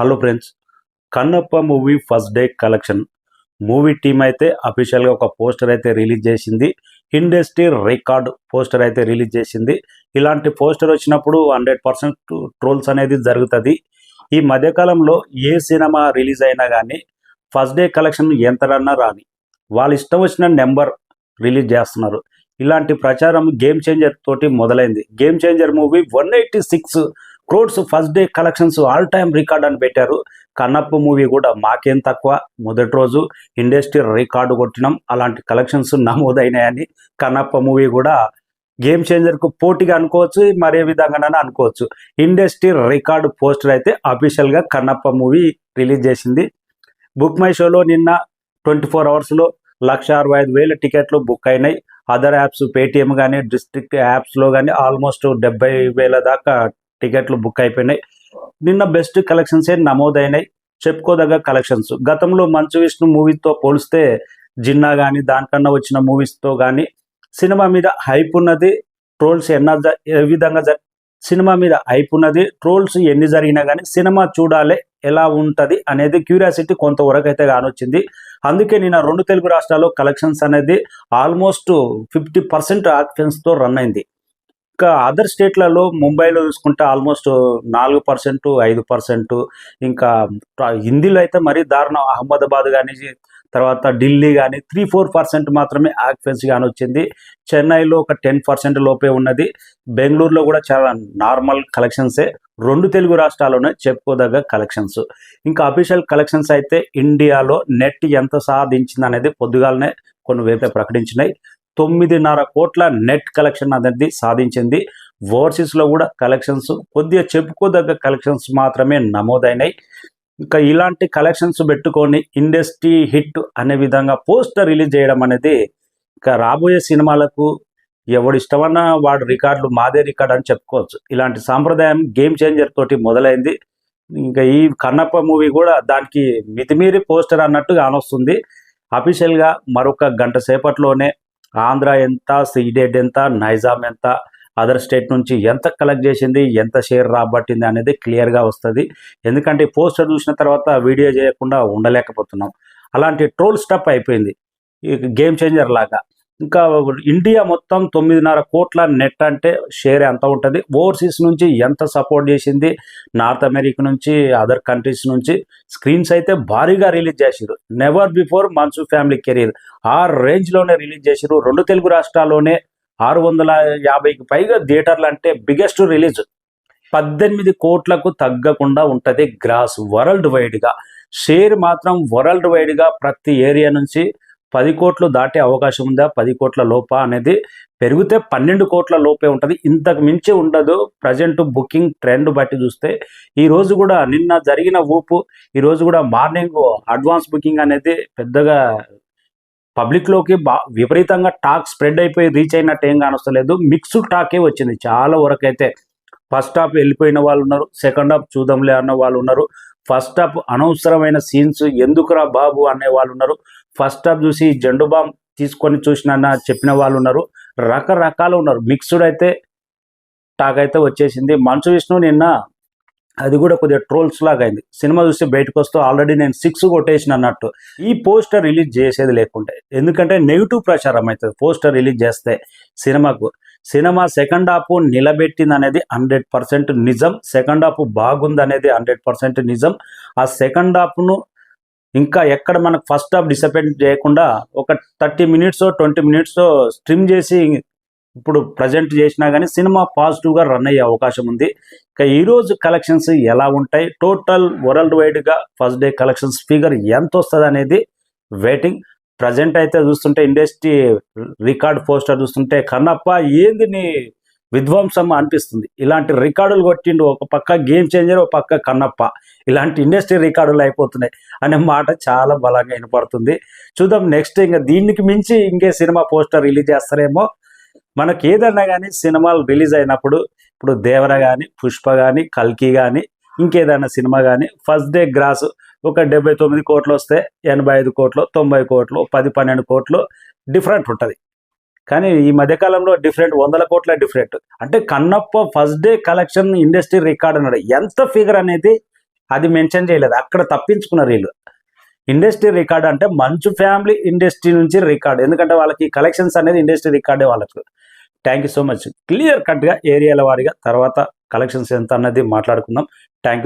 Hello friends, Kannappa movie first day collection movie team అయితే అఫీషియల్గా ఒక పోస్టర్ అయితే రిలీజ్ చేసింది. ఇండస్ట్రీ రికార్డ్ పోస్టర్ అయితే రిలీజ్ చేసింది. ఇలాంటి పోస్టర్ వచ్చినప్పుడు 100% ట్రోల్స్ అనేది జరుగుతుంది. ఈ మధ్యకాలంలో ఏ సినిమా రిలీజ్ అయినా కానీ ఫస్ట్ డే కలెక్షన్ ఎంతరన్నా రాని వాళ్ళ ఇష్టం వచ్చిన నెంబర్ రిలీజ్ చేస్తున్నారు. ఇలాంటి ప్రచారం గేమ్ చేంజర్ తోటి మొదలైంది. Game changer movie 186 crores first day collections all time record అని పెట్టారు. కన్నప్ప మూవీ కూడా మాకేం తక్కువ, మొదటి రోజు ఇండస్ట్రీ రికార్డు కొట్టినాం, అలాంటి కలెక్షన్స్ నమోదైనాయని కన్నప్ప మూవీ కూడా గేమ్ చేంజర్కు పోటీగా అనుకోవచ్చు, మరే విధంగానైనా అనుకోవచ్చు. ఇండస్ట్రీ రికార్డు పోస్టర్ అయితే అఫీషియల్గా కన్నప్ప మూవీ రిలీజ్ చేసింది. బుక్ మై షోలో నిన్న 24 అవర్స్లో 1,65,000 టికెట్లు బుక్ అయినాయి. అదర్ యాప్స్ పేటిఎం కానీ డిస్ట్రిక్ట్ యాప్స్లో కానీ ఆల్మోస్ట్ 70,000 దాకా టికెట్లు బుక్ అయిపోయినాయి. నిన్న బెస్ట్ కలెక్షన్సే నమోదైనాయి, చెప్పుకోదగ్గ కలెక్షన్స్. గతంలో మంచు విష్ణు మూవీతో పోలిస్తే జిన్నా కానీ దానికన్నా వచ్చిన మూవీస్తో కానీ సినిమా మీద హైప్ ఉన్నది. ట్రోల్స్ ఏ విధంగా సినిమా మీద హైప్ ఉన్నది. ట్రోల్స్ ఎన్ని జరిగినా కానీ సినిమా చూడాలి ఎలా ఉంటుంది అనేది క్యూరియాసిటీ కొంతవరకు అయితే కానొచ్చింది. అందుకే నిన్న 2 తెలుగు రాష్ట్రాల్లో కలెక్షన్స్ అనేది ఆల్మోస్ట్ 50% ఆక్యుపెన్స్తో రన్ అయింది. ఇంకా అదర్ స్టేట్లలో ముంబైలో చూసుకుంటే ఆల్మోస్ట్ 4%, 5%, ఇంకా హిందీలో అయితే మరీ దారుణం. అహ్మదాబాద్ కానీ తర్వాత ఢిల్లీ కానీ 3-4% మాత్రమే ఆక్యుపెన్సీ కానీ వచ్చింది. చెన్నైలో ఒక 10% లోపే ఉన్నది. బెంగళూరులో కూడా చాలా నార్మల్ కలెక్షన్సే. 2 తెలుగు రాష్ట్రాల్లోనే చెప్పుకోదగ్గ కలెక్షన్స్. ఇంకా అఫీషియల్ కలెక్షన్స్ అయితే ఇండియాలో నెట్ ఎంత సాధించింది అనేది పొద్దుగాలనే కొన్ని వేపే ప్రకటించినాయి. 9.5 కోట్ల నెట్ కలెక్షన్ అనేది సాధించింది. ఓవర్సీస్లో కూడా కలెక్షన్స్ కొద్దిగా చెప్పుకోదగ్గ కలెక్షన్స్ మాత్రమే నమోదైనాయి. ఇంకా ఇలాంటి కలెక్షన్స్ పెట్టుకొని ఇండస్ట్రీ హిట్ అనే విధంగా పోస్టర్ రిలీజ్ చేయడం అనేది ఇంకా రాబోయే సినిమాలకు ఎవడు ఇష్టమన్నా వాడు రికార్డులు మాదే రికార్డ్ అని చెప్పుకోవచ్చు. ఇలాంటి సాంప్రదాయం గేమ్ చేంజర్ తోటి మొదలైంది. ఇంకా ఈ కన్నప్ప మూవీ కూడా దానికి మితిమీరి పోస్టర్ అన్నట్టుగా ఆనొస్తుంది. అఫీషియల్గా మరొక గంట సేపట్లోనే ఆంధ్ర ఎంత, సీడెడ్ ఎంత, నైజాం ఎంత, అదర్ స్టేట్ నుంచి ఎంత కలెక్ట్ చేసింది, ఎంత షేర్ రాబట్టింది అనేది క్లియర్గా వస్తుంది. ఎందుకంటే ఈ పోస్టర్ చూసిన తర్వాత వీడియో చేయకుండా ఉండలేకపోతున్నాం. అలాంటి ట్రోల్ స్టప్ అయిపోయింది ఈ గేమ్ చేంజర్ లాగా. ఇంకా ఇండియా మొత్తం 9.5 కోట్ల నెట్ అంటే షేర్ ఎంత ఉంటుంది, ఓవర్సీస్ నుంచి ఎంత సపోర్ట్ చేసింది, నార్త్ అమెరికా నుంచి అదర్ కంట్రీస్ నుంచి స్క్రీన్స్ అయితే భారీగా రిలీజ్ చేసారు. నెవర్ బిఫోర్ మంచు ఫ్యామిలీ కెరీర్ ఆ రేంజ్లోనే రిలీజ్ చేసారు. 2 తెలుగు రాష్ట్రాల్లోనే 650కి పైగా థియేటర్లు అంటే బిగ్గెస్ట్ రిలీజ్. 18 కోట్లకు తగ్గకుండా ఉంటుంది గ్రాస్ వరల్డ్ వైడ్గా. షేర్ మాత్రం వరల్డ్ వైడ్గా ప్రతి ఏరియా నుంచి 10 కోట్లు దాటే అవకాశం ఉందా, 10 కోట్ల లోప అనేది పెరిగితే 12 కోట్ల లోపే ఉంటుంది, ఇంతకు మించి ఉండదు. ప్రజెంట్ బుకింగ్ ట్రెండ్ బట్టి చూస్తే ఈరోజు కూడా నిన్న జరిగిన ఊపు, ఈరోజు కూడా మార్నింగ్ అడ్వాన్స్ బుకింగ్ అనేది పెద్దగా పబ్లిక్లోకి విపరీతంగా టాక్ స్ప్రెడ్ అయిపోయి రీచ్ అయినట్టు ఏం కానొస్తలేదు. మిక్స్డ్ టాకే వచ్చింది చాలా వరకు అయితే. ఫస్ట్ హాఫ్ వెళ్ళిపోయిన వాళ్ళు ఉన్నారు, సెకండ్ హాఫ్ చూద్దాంలే అన్న వాళ్ళు ఉన్నారు, ఫస్ట్ హాఫ్ అనవసరమైన సీన్స్ ఎందుకురా బాబు అనే వాళ్ళు ఉన్నారు, ఫస్ట్ హాఫ్ చూసి జెండు బాంబ్ తీసుకొని చూసిన చెప్పిన వాళ్ళు ఉన్నారు, రకరకాలు ఉన్నారు. మిక్స్డ్ అయితే టాక్ అయితే వచ్చేసింది. మంచు విష్ణు నిన్న అది కూడా కొద్దిగా ట్రోల్స్ లాగా అయింది. సినిమా చూసి బయటకు వస్తూ ఆల్రెడీ నేను 6 కొట్టేసిన అన్నట్టు ఈ పోస్టర్ రిలీజ్ చేసేది లేకుంటే, ఎందుకంటే నెగిటివ్ ప్రచారం అవుతుంది పోస్టర్ రిలీజ్ చేస్తే సినిమాకు. సినిమా సెకండ్ హాఫ్ నిలబెట్టింది అనేది 100% నిజం. సెకండ్ హాఫ్ బాగుంది అనేది 100% నిజం. ఆ సెకండ్ హాఫ్ను ఇంకా ఎక్కడ మనకు ఫస్ట్ హాఫ్ డిసప్పాయింట్ చేయకుండా ఒక 30 మినిట్స్ 20 మినిట్స్ స్ట్రిమ్ చేసి ఇప్పుడు ప్రజెంట్ చేసినా కానీ సినిమా పాజిటివ్గా రన్ అయ్యే అవకాశం ఉంది. ఇక ఈరోజు కలెక్షన్స్ ఎలా ఉంటాయి, టోటల్ వరల్డ్ వైడ్గా ఫస్ట్ డే కలెక్షన్స్ ఫిగర్ ఎంత వస్తుంది అనేది వెయిటింగ్. ప్రజెంట్ అయితే చూస్తుంటే ఇండస్ట్రీ రికార్డ్ పోస్టర్ చూస్తుంటే కన్నప్ప ఏంది నీ విధ్వంసం అనిపిస్తుంది. ఇలాంటి రికార్డులు కొట్టిండు, ఒక పక్క గేమ్ చేంజర్, ఒక పక్క కన్నప్ప, ఇలాంటి ఇండస్ట్రీ రికార్డులు అయిపోతున్నాయి అనే మాట చాలా బలంగా వినపడుతుంది. చూద్దాం నెక్స్ట్ ఇంకా దీనికి మించి ఇంకే సినిమా పోస్టర్ రిలీజ్ చేస్తారేమో. మనకి ఏదన్నా కానీ సినిమాలు రిలీజ్ అయినప్పుడు ఇప్పుడు దేవర కానీ, పుష్ప కానీ, కల్కి కానీ, ఇంకేదైనా సినిమా కానీ ఫస్ట్ డే గ్రాస్ ఒక 79 కోట్లు వస్తే 85 కోట్లు, 90 కోట్లు, 10-12 కోట్లు డిఫరెంట్ ఉంటుంది. కానీ ఈ మధ్యకాలంలో డిఫరెంట్ 100 కోట్ల డిఫరెంట్. అంటే Kannappa first day collection industry record అన్నాడు. ఎంత ఫిగర్ అనేది అది మెన్షన్ చేయలేదు, అక్కడ తప్పించుకున్నారు వీళ్ళు. ఇండస్ట్రీ రికార్డ్ అంటే మంచు ఫ్యామిలీ ఇండస్ట్రీ నుంచి రికార్డ్, ఎందుకంటే వాళ్ళకి కలెక్షన్స్ అనేది ఇండస్ట్రీ రికార్డే వాళ్ళకు. Thank you so much. Clear కట్గా ఏరియాల వారీగా తర్వాత కలెక్షన్స్ ఎంత అన్నది మాట్లాడుకుందాం.